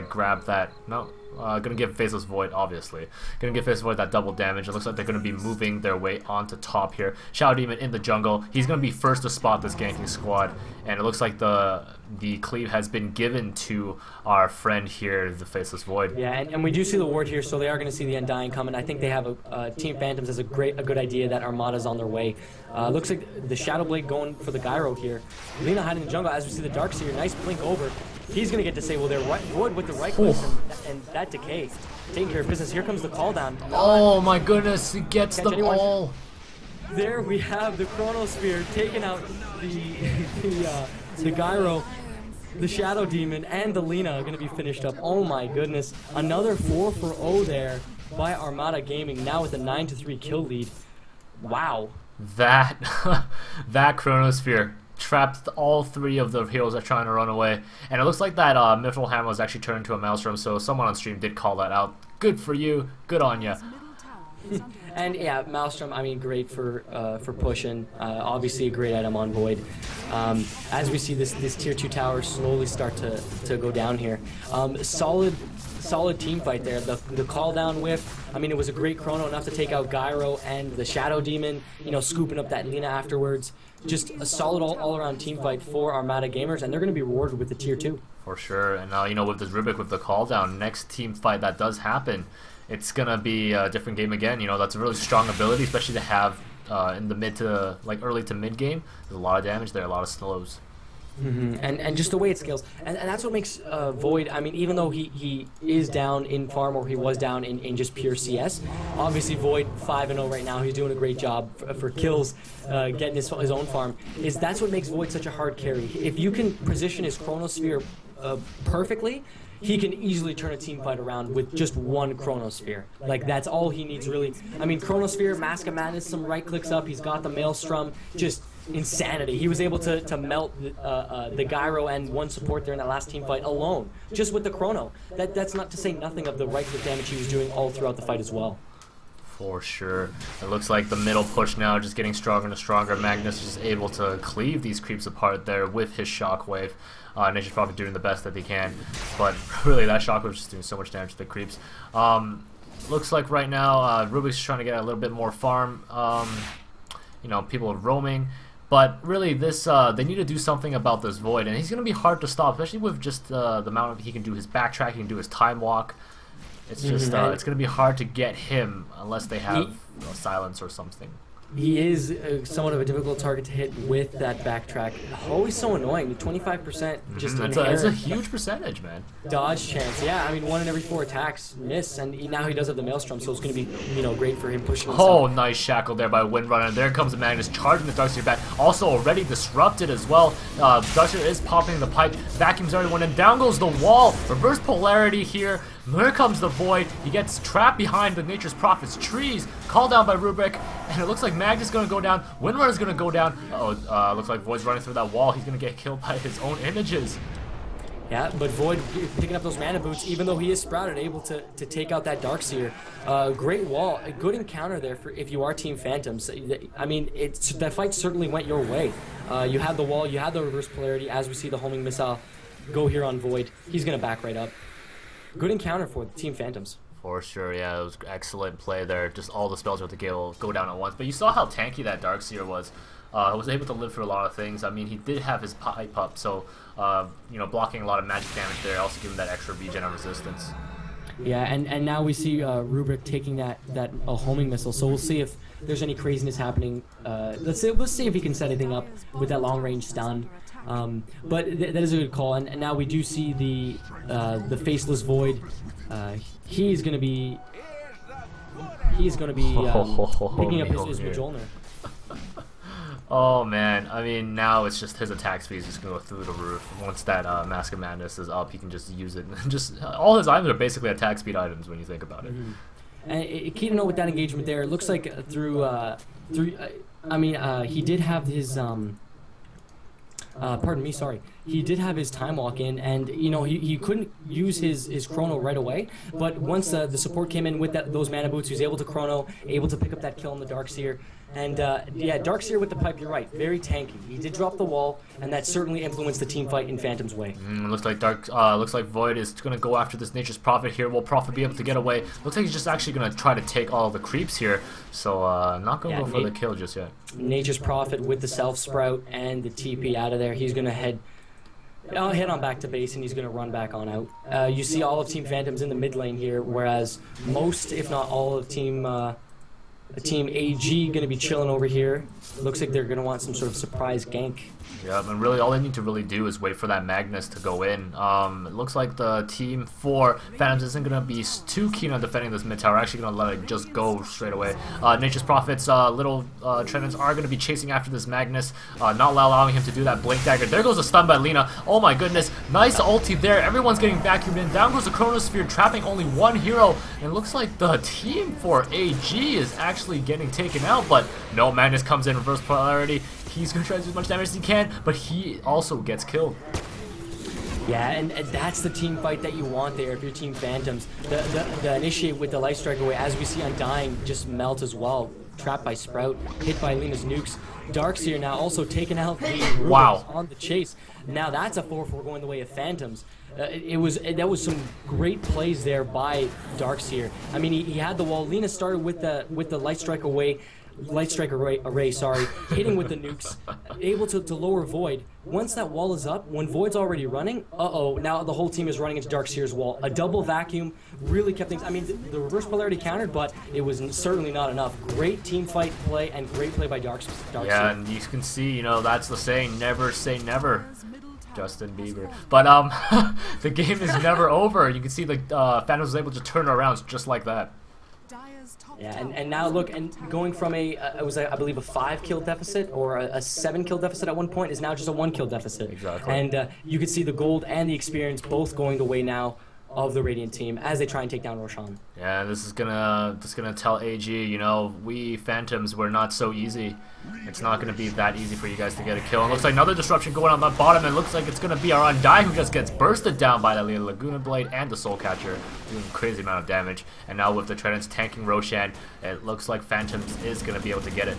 grab that. No, Gonna give Faceless Void, obviously. Gonna give Faceless Void that double damage. It looks like they're gonna be moving their way onto top here. Shadow Demon in the jungle. He's gonna be first to spot this ganking squad, and it looks like the cleave has been given to our friend here, the Faceless Void. Yeah, and we do see the ward here, so they are gonna see the Undying coming. I think they have Team Phantoms has a good idea that Armata's on their way. Looks like the Shadow Blade going for the Gyro here. Lina hiding in the jungle as we see the Darkseer. Nice blink over. He's going to get disabled there. Wood with the right click and that decay. Taking care of business. Here comes the call down. Oh my goodness, he gets them all. There we have the Chronosphere taking out the Gyro, the Shadow Demon, and the Lina are going to be finished up. Oh my goodness. Another 4-for-0 there by Armata Gaming, now with a 9-3 kill lead. Wow. That Chronosphere trapped all 3 of the heroes that are trying to run away, and it looks like that Mithril Hammer was actually turned into a Maelstrom, so someone on stream did call that out. Good for you, good on ya. And yeah, Maelstrom, I mean, great for pushing. Obviously a great item on Void. As we see this tier 2 tower slowly start to go down here. Solid team fight there. The call down whiff. I mean, it was a great chrono, enough to take out Gyro and the Shadow Demon, you know, scooping up that Lina afterwards. Just a solid all-around team fight for Armata Gamers, and they're going to be rewarded with the tier 2. For sure. And now, you know, with this Rubik, with the call down, next team fight that does happen, it's going to be a different game again. You know, that's a really strong ability, especially to have in the mid to, like, early to mid game. There's a lot of damage there, a lot of slows. And just the way it scales, and that's what makes Void. I mean, even though he is down in farm, or he was down in just pure CS, obviously Void 5-0 right now. He's doing a great job for kills, getting his own farm. That's what makes Void such a hard carry. If you can position his Chronosphere perfectly, he can easily turn a team fight around with just one Chronosphere. Like, that's all he needs, really. I mean, Chronosphere, Mask of Madness, some right clicks up. He's got the Maelstrom, just insanity. He was able to melt the Gyro and one support there in that last team fight alone, just with the Chrono. That's not to say nothing of the right click damage he was doing all throughout the fight as well. For sure. It looks like the middle push now just getting stronger and stronger. Magnus is able to cleave these creeps apart there with his Shockwave. Nature's probably doing the best that he can, but really that Shockwave is just doing so much damage to the creeps. Looks like right now Rubik's trying to get a little bit more farm. You know, people are roaming, but really this they need to do something about this Void, and he's going to be hard to stop, especially with just the amount of he can do his backtrack, he can do his time walk. It's just it's going to be hard to get him unless they have silence or something. He is somewhat of a difficult target to hit with that backtrack. Always so annoying. 25% just it's a huge percentage, man. Dodge chance. Yeah, I mean, 1 in every 4 attacks miss, and now he does have the Maelstrom, so it's going to be, you know, great for him pushing himself. Oh, nice shackle there by Windrunner. And there comes the Magnus charging the Darkseer back. Also already disrupted as well. Darkseer is popping the pipe, vacuums everyone, and down goes the wall. Reverse polarity here. Here comes the Void. He gets trapped behind the Nature's Prophets trees. Called down by Rubik. And it looks like Magnus is going to go down. Windrunner is going to go down. Uh-oh, looks like Void's running through that wall. He's going to get killed by his own images. Yeah, but Void picking up those mana boots, even though he is sprouted, able to take out that Darkseer. Great wall, a good encounter there for if you are Team Phantoms. I mean, that fight certainly went your way. You had the wall, you had the reverse polarity, as we see the homing missile go here on Void. He's going to back right up. Good encounter for Team Phantoms. For sure, yeah, it was excellent play there. Just all the spells with the Gale go down at once. But you saw how tanky that Darkseer was. Was able to live through a lot of things. I mean, he did have his pipe up, so you know, blocking a lot of magic damage there, also giving that extra regen and resistance. Yeah, and now we see Rubik taking that homing missile. So we'll see if there's any craziness happening. Let's see if he can set anything up with that long range stun. But that is a good call. And now we do see the faceless Void. He's gonna be picking up his Mjolnir. Oh man, I mean, now it's just his attack speed is just going to go through the roof. Once that Mask of Madness is up, he can just use it. Just all his items are basically attack speed items when you think about it. And key to note with that engagement there, it looks like he did have his pardon me, sorry. He did have his time walk in, and you know he couldn't use his chrono right away. But once the support came in with those mana boots, he was able to chrono, able to pick up that kill on the Darkseer. And yeah, Darkseer with the pipe, you're right, very tanky. He did drop the wall, and that certainly influenced the team fight in Phantom's way. Looks like Void is gonna go after this Nature's Prophet here. Will Prophet be able to get away? Looks like he's just actually gonna try to take all the creeps here. So not gonna go for the kill just yet. Nature's Prophet with the Self Sprout and the TP out of there. He's gonna head on back to base, and he's going to run back on out. You see all of Team Phantoms in the mid lane here, whereas most, if not all of Team AG going to be chilling over here. Looks like they're going to want some sort of surprise gank. Yeah, and really all they need to really do is wait for that Magnus to go in. It looks like the team for Phantoms isn't going to be too keen on defending this mid tower. Actually going to let it just go straight away. Nature's Prophet's little Trenants are going to be chasing after this Magnus, not allowing him to do that Blink Dagger. There goes a stun by Lina. Oh my goodness, nice ulti there. Everyone's getting vacuumed in. Down goes the Chronosphere, trapping only one hero. And it looks like the team for AG is actually getting taken out, but no, Magnus comes in, reverse polarity. He's going to try to do as much damage as he can, but he also gets killed. Yeah, and that's the team fight that you want there if you're Team Phantoms. The initiate with the Life Strike away, as we see Undying just melt as well. Trapped by Sprout, hit by Lina's nukes. Darkseer now also taking out the Rubens on the chase. Now that's a 4-4 going the way of Phantoms. That was some great plays there by Darkseer. I mean, he had the wall. Lina started with the Light Strike array, sorry, hitting with the nukes, able to lower Void. Once that wall is up, when Void's already running, now the whole team is running into Darkseer's wall. A double vacuum really kept things. I mean, the reverse polarity countered, but it was certainly not enough. Great team fight play and great play by Darkseer. Yeah, and you can see, you know, that's the saying, never say never. Justin Bieber. But the game is never over. You can see the Phantoms was able to turn around just like that. Yeah, and now look, and going from it was I believe a 5-kill deficit or a 7-kill deficit at one point is now just a 1-kill deficit. Exactly. And you can see the gold and the experience both going the way now of the Radiant team as they try and take down Roshan. Yeah, this is gonna tell AG, you know, we Phantoms, we're not so easy. It's not gonna be that easy for you guys to get a kill. And looks like another disruption going on the bottom, and looks like it's gonna be our Undying who just gets bursted down by the Laguna Blade and the Soul Catcher, doing a crazy amount of damage. And now with the Trenants tanking Roshan, it looks like Phantoms is gonna be able to get it.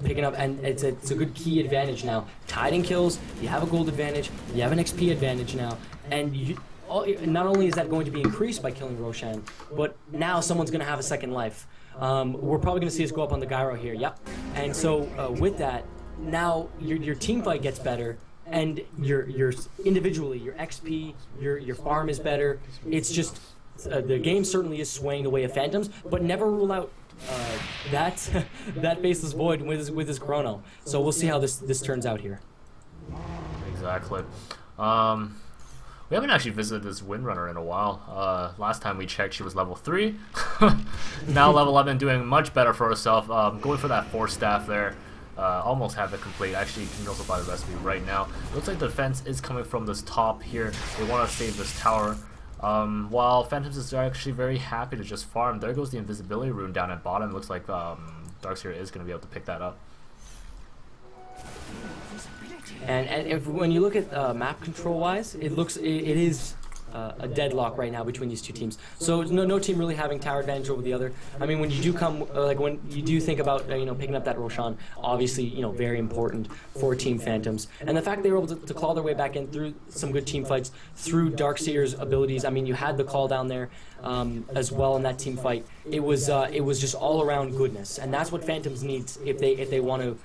Picking up, and it's a good key advantage now. Tied in kills, you have a gold advantage, you have an XP advantage now, and not only is that going to be increased by killing Roshan, but now someone's going to have a second life. We're probably going to see us go up on the Gyro here, yep. And so with that, now your team fight gets better, and your individually, your XP, your farm is better. It's just, the game certainly is swaying the way of Phantoms, but never rule out that Faceless Void with his Chrono. So we'll see how this turns out here. Exactly. We haven't actually visited this Windrunner in a while. Last time we checked, she was level 3. Now level 11, doing much better for herself. Going for that 4 staff there. Almost have it complete. Actually, you can also buy the recipe right now. Looks like the defense is coming from this top here. They want to save this tower. While Phantoms is actually very happy to just farm. There goes the invisibility rune down at bottom. Looks like Darkseer is going to be able to pick that up. And when you look at map control wise, it is a deadlock right now between these two teams. So no team really having tower advantage over the other. I mean, when you do when you do think about picking up that Roshan, obviously very important for Team Phantoms. And the fact they were able to claw their way back in through some good team fights, through Darkseer's abilities. I mean, you had the call down there as well in that team fight. It was just all around goodness, and that's what Phantoms needs if they want to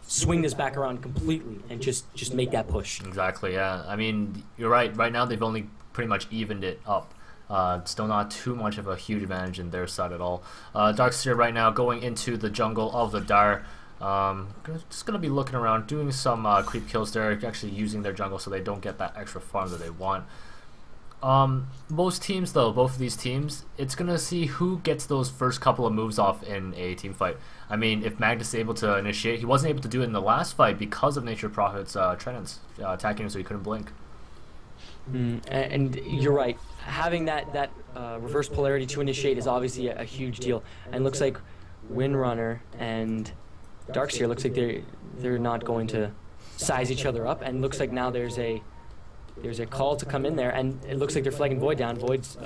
swing this back around completely and just make that push. Exactly, yeah. I mean, you're right. Right now they've only pretty much evened it up. Still not too much of a huge advantage in their side at all. Darkseer right now going into the jungle of the Dire. Just going to be looking around, doing some creep kills there, actually using their jungle so they don't get that extra farm that they want. Most teams though, both of these teams, it's gonna see who gets those first couple of moves off in a team fight. I mean, if Magnus is able to initiate, he wasn't able to do it in the last fight because of Nature Prophet's Trenants attacking him, so he couldn't blink. And you're right, having that reverse polarity to initiate is obviously a huge deal. And looks like Windrunner and Darkseer looks like they're not going to size each other up, and looks like now there's a call to come in there, and it looks like they're flagging Void down. Void's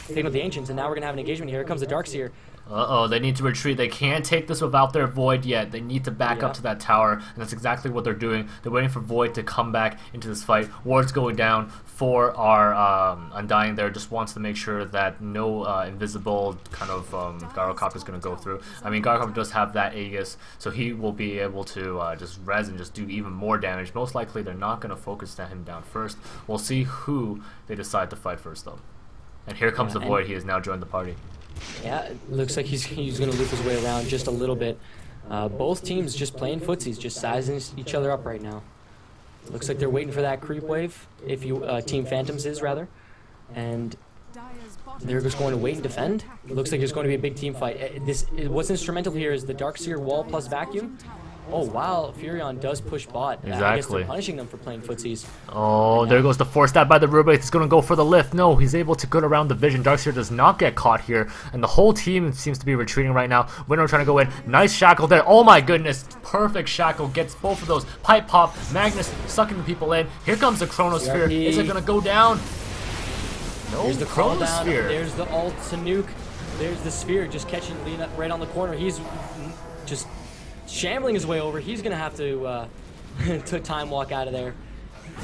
taking out the Ancients, and now we're going to have an engagement here. Here comes the Darkseer. Uh-oh, they need to retreat. They can't take this without their Void yet. They need to back up to that tower, and that's exactly what they're doing. They're waiting for Void to come back into this fight. Ward's going down for our Undying there. Just wants to make sure that no invisible kind of Gyrocopter is going to go through. I mean, Gyrocopter does have that Aegis, so he will be able to just res and just do even more damage. Most likely, they're not going to focus him down first. We'll see who they decide to fight first, though. And here comes the Void. He has now joined the party. Yeah, it looks like he's going to loop his way around just a little bit. Both teams just playing footsies, just sizing each other up right now. Looks like they're waiting for that creep wave, if you Team Phantoms is, rather. And they're just going to wait and defend. It looks like there's going to be a big team fight. What's instrumental here is the Darkseer wall plus vacuum. Oh, wow, Furion does push bot. Exactly. I guess they're punishing them for playing footsies. Oh, there goes the force stab by the Rubik. He's going to go for the lift. No, he's able to get around the vision. Darkseer does not get caught here, and the whole team seems to be retreating right now. Winner trying to go in. Nice shackle there. Oh my goodness. Perfect shackle. Gets both of those. Pipe pop. Magnus sucking the people in. Here comes the Chronosphere. Is it going to go down? No, there's the Chronosphere. There's the ult to nuke. There's the sphere just catching Lina right on the corner. He's just shambling his way over. He's gonna have to to time walk out of there.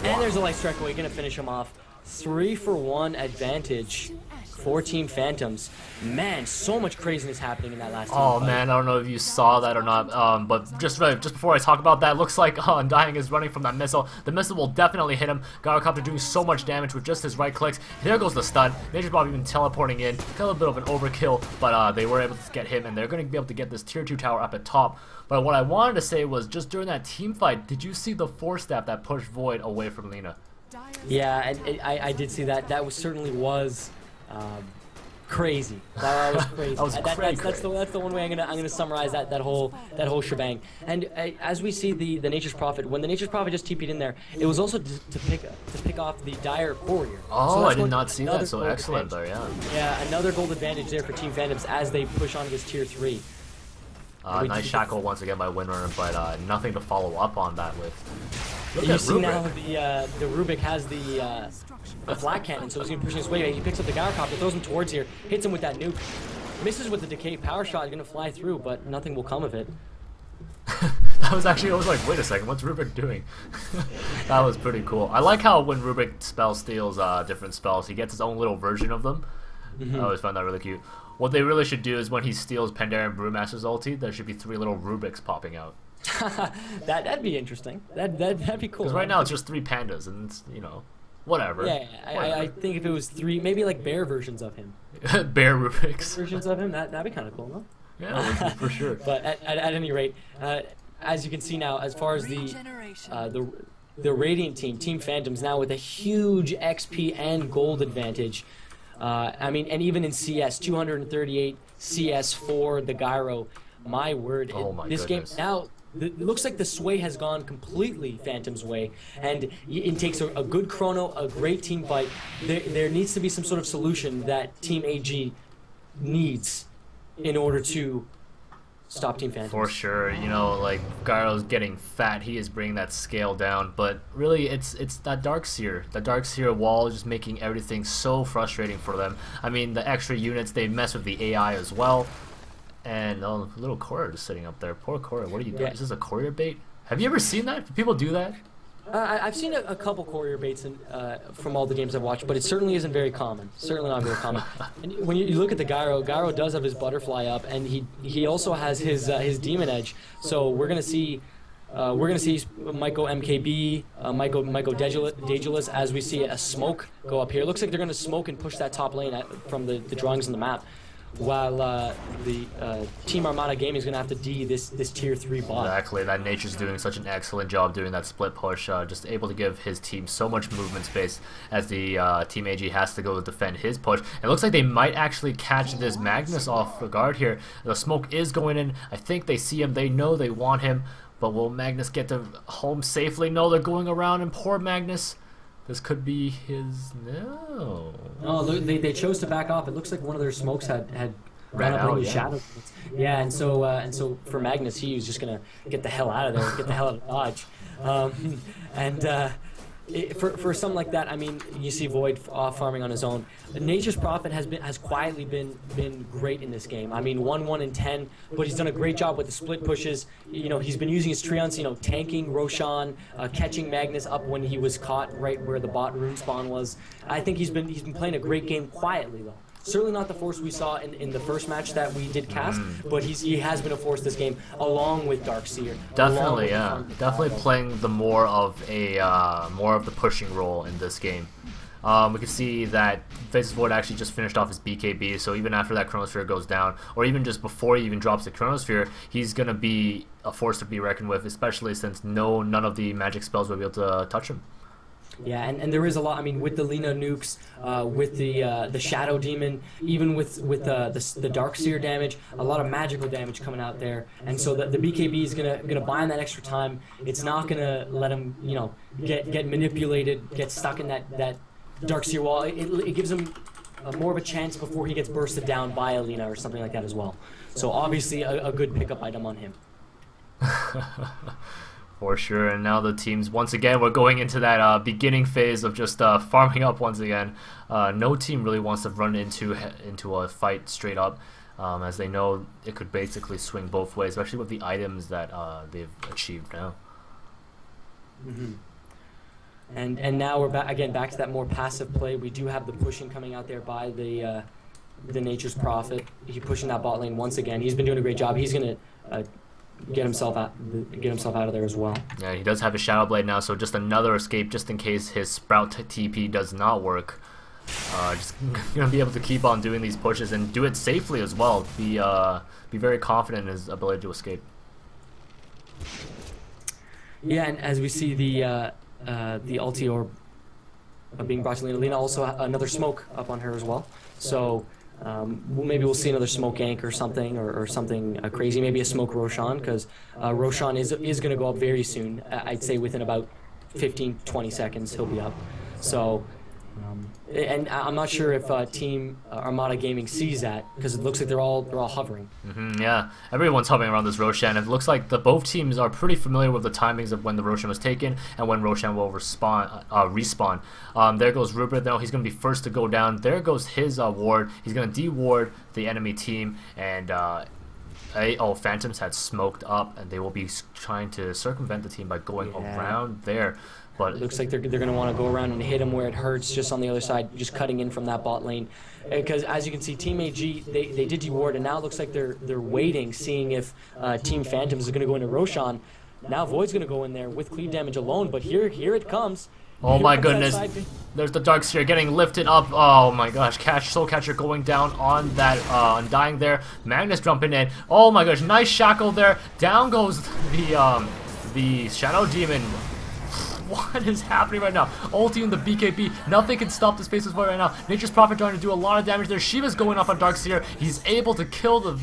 And there's a light strike away, gonna finish him off. 3-for-1 advantage for Team Phantoms. Man, so much craziness happening in that last team fight. Man, I don't know if you saw that or not, but just before I talk about that, looks like Undying is running from that missile. The missile will definitely hit him. Gyrocopter doing so much damage with just his right clicks. There goes the stun. Nature's probably even teleporting in. A little bit of an overkill, but they were able to get him, and they're going to be able to get this tier 2 tower up at top. But what I wanted to say was, just during that team fight, did you see the force stab that pushed Void away from Lina? Yeah, I did see that. That certainly was crazy. That was crazy. That's the one way I'm gonna summarize that whole shebang. And as we see the Nature's Prophet, when the Nature's Prophet just TP'd in there, it was also to pick off the Dire Courier. Oh, so I did not see that. So excellent there, yeah. Yeah, another gold advantage there for Team Phantoms as they push on this tier 3. Nice shackle once again by Winner, but nothing to follow up on that with. You see now the Rubik has the flat cannon, so he's going to push his way. He picks up the Gyrocopter, throws him towards here, hits him with that nuke, misses with the decay power shot, going to fly through, but nothing will come of it. I was like, wait a second, what's Rubik doing? That was pretty cool. I like how when Rubik spell steals different spells, he gets his own little version of them. I always found that really cute. What they really should do is when he steals Pandaren Brewmaster's ulti, there should be 3 little Rubiks popping out. That'd be interesting. That'd be cool. Because right now it's just 3 pandas, and it's, you know, whatever. Yeah, I think if it was 3, maybe like bear versions of him. Bear Rubiks. Versions of him, that'd be kind of cool, no? Yeah, for sure. But at any rate, as you can see now, as far as the Radiant team, Team Phantoms, now with a huge XP and gold advantage. I mean, and even in CS, 238 CS for the Gyro. My word, this game now, it looks like the sway has gone completely Phantom's way, and it takes a good chrono, a great team fight. There needs to be some sort of solution that Team AG needs in order to stop Team Phantoms. For sure, you know, like Gyro's getting fat, he is bringing that scale down, but really it's that Darkseer wall is just making everything so frustrating for them. I mean, the extra units, they mess with the AI as well, and little Courier just sitting up there. Poor Courier, what are you doing? Is this a Courier bait? Have you ever seen that? Do people do that? I've seen a couple Courier baits from all the games I've watched, but it certainly isn't very common. Certainly not very common. And when you look at the Gyro does have his butterfly up, and he also has his demon edge. So we're gonna see Myco MKB, Myco Daedalus as we see a smoke go up here. It looks like they're gonna smoke and push that top lane from the drawings on the map. While the Team Armata Gaming is going to have to D this tier 3 bot. Exactly, that Nature's doing such an excellent job doing that split push, just able to give his team so much movement space as the Team AG has to go defend his push. It looks like they might actually catch this Magnus off guard here. The smoke is going in. I think they see him, they know they want him, but will Magnus get to home safely? No, they're going around, and poor Magnus. This could be his... No. Oh, they chose to back off. It looks like one of their smokes had run up into shadow. Yeah, and so for Magnus, he was just gonna get the hell out of there, get the hell out of Dodge. for something like that, I mean, you see Void farming on his own. Nature's Prophet has quietly been great in this game. I mean, 1-1-10, but he's done a great job with the split pushes. You know, he's been using his Treants, you know, tanking Roshan, catching Magnus up when he was caught right where the bot rune spawn was. I think he's been playing a great game quietly though. Certainly not the force we saw in the first match that we did cast, but he has been a force this game, along with Darkseer. Definitely, yeah. Definitely playing the more of the pushing role in this game. We can see that Faceless Void actually just finished off his BKB, so even after that Chronosphere goes down, or even just before he even drops the Chronosphere, he's going to be a force to be reckoned with, especially since none of the magic spells will be able to touch him. Yeah, and there is a lot. I mean, with the Lina nukes, with the Shadow Demon, even with the Darkseer damage, a lot of magical damage coming out there, and so the BKB is gonna buy him that extra time. It's not gonna let him, you know, get manipulated, get stuck in that Darkseer wall. It gives him more of a chance before he gets bursted down by a Lina or something like that as well. So obviously a good pickup item on him. For sure, and now the teams, once again, we're going into that beginning phase of just farming up once again. No team really wants to run into a fight straight up, as they know it could basically swing both ways, especially with the items that they've achieved now. And now we're back to that more passive play. We do have the pushing coming out there by the Nature's Prophet. He's pushing that bot lane once again. He's been doing a great job. He's gonna get himself out of there as well. Yeah, he does have a Shadow Blade now, so just another escape just in case his Sprout TP does not work. Just gonna be able to keep on doing these pushes and do it safely as well. Be very confident in his ability to escape. Yeah, and as we see the ulti orb being brought to Lina. Lina also another smoke up on her as well. So maybe we'll see another smoke gank or something, or something crazy. Maybe a smoke Roshan, because Roshan is going to go up very soon. I'd say within about 15-20 seconds he'll be up. So, and I'm not sure if Team Armata Gaming sees that, because it looks like they're all hovering. Yeah, everyone's hovering around this Roshan. It looks like both teams are pretty familiar with the timings of when the Roshan was taken and when Roshan will respawn. There goes Rupert, though. He's going to be first to go down. There goes his ward. He's going to de-ward the enemy team, and Phantoms had smoked up, and they will be trying to circumvent the team by going around there. But it looks like they're going to want to go around and hit him where it hurts, just on the other side, just cutting in from that bot lane. Because as you can see, Team AG, they did de-ward, and now it looks like they're waiting, seeing if Team Phantoms is going to go into Roshan. Now Void's going to go in there with cleave damage alone, but here it comes. Oh my goodness, there's the Darkseer getting lifted up. Oh my gosh, Soul Catcher going down on that Undying there. Magnus jumping in. Oh my gosh, nice shackle there. Down goes the Shadow Demon. What is happening right now? Ulti in the BKB. Nothing can stop this Faceless Void right now. Nature's Prophet trying to do a lot of damage there. Shiva's going off on Darkseer. He's able to kill the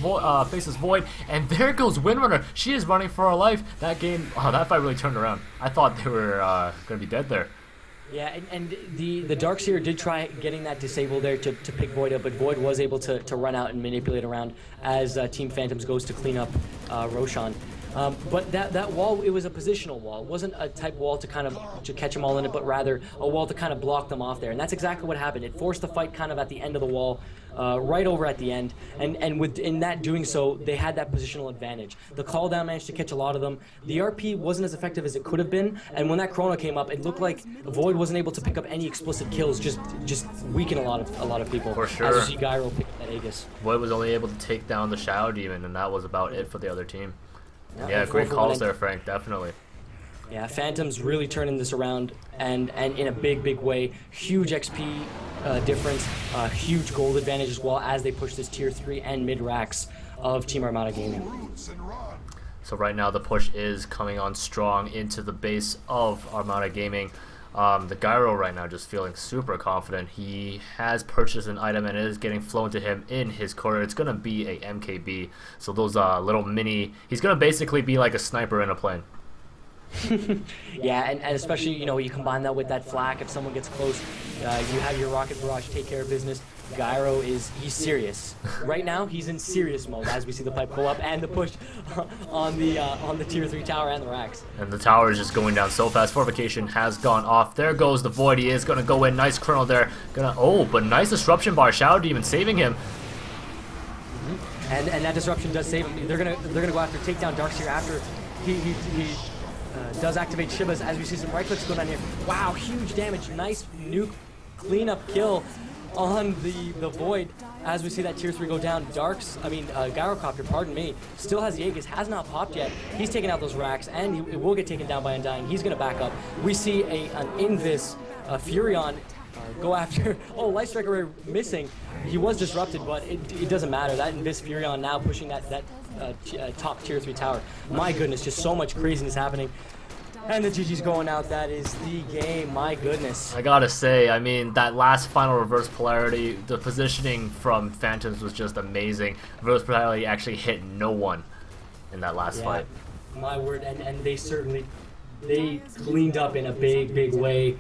Faceless Void. And there goes Windrunner. She is running for her life. That game, that fight really turned around. I thought they were going to be dead there. Yeah, and the Darkseer did try getting that disable there to pick Void up, but Void was able to run out and manipulate around as Team Phantoms goes to clean up Roshan. But that wall, it was a positional wall. It wasn't a type wall to kind of catch them all in it, but rather a wall to kind of block them off there. And that's exactly what happened. It forced the fight kind of at the end of the wall, right over at the end. And in that doing so, they had that positional advantage. The call down managed to catch a lot of them. The RP wasn't as effective as it could have been. And when that Chrono came up, it looked like Void wasn't able to pick up any explicit kills, just weaken a lot of people. For sure. As you see Gyro pick up that Aegis. Void was only able to take down the Shadow Demon, and that was about it for the other team. Yeah, great calls there, Frank, definitely. Yeah, Phantom's really turning this around, and in a big way. Huge XP difference, huge gold advantage as well as they push this tier 3 and mid racks of Team Armata Gaming. So right now the push is coming on strong into the base of Armata Gaming. The Gyro right now just feeling super confident. He has purchased an item and it is getting flown to him in his corner. It's going to be a MKB. So those little mini... He's going to basically be like a sniper in a plane. Yeah, and especially, you know, you combine that with that flak. If someone gets close, you have your Rocket Barrage take care of business. Gyro he's serious. Right now, he's in serious mode as we see the pipe go up and the push on the tier 3 tower and the racks. And the tower is just going down so fast. Fortification has gone off. There goes the Void. He is going to go in. Nice Chrono there. But nice disruption bar. Shadow even saving him. And that disruption does save him. They're gonna go after takedown Darkseer after he does activate Shivas, as we see some right clicks go down here. Wow, huge damage. Nice nuke cleanup kill on the Void as we see that tier 3 go down. Gyrocopter, pardon me, still has the Aegis, has not popped yet. He's taking out those racks, and he will get taken down by Undying. He's going to back up. We see an Invis Furion go after. Oh, Life Striker missing. He was disrupted, but it doesn't matter. That Invis Furion now pushing that top tier 3 tower. My goodness, just so much craziness happening. And the GG's going out. That is the game. My goodness. I gotta say, I mean, that last final reverse polarity, the positioning from Phantoms was just amazing. Reverse polarity actually hit no one in that last fight. My word, and they cleaned up in a big way.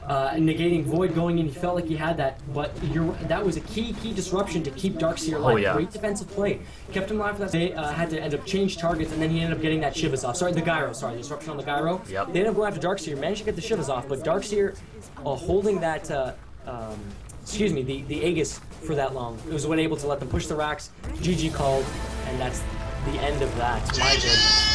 Negating Void going in, he felt like he had that, but that was a key disruption to keep Darkseer alive. Oh, yeah. Great defensive play. Kept him alive for that. They had to end up change targets, and then he ended up getting that Shivas off. Sorry, the Gyro. Sorry, the disruption on the Gyro. Yep. They ended up going after Darkseer, managed to get the Shivas off, but Darkseer holding that, the Aegis for that long, it was what able to let them push the racks. GG called, and that's the end of that. My goodness.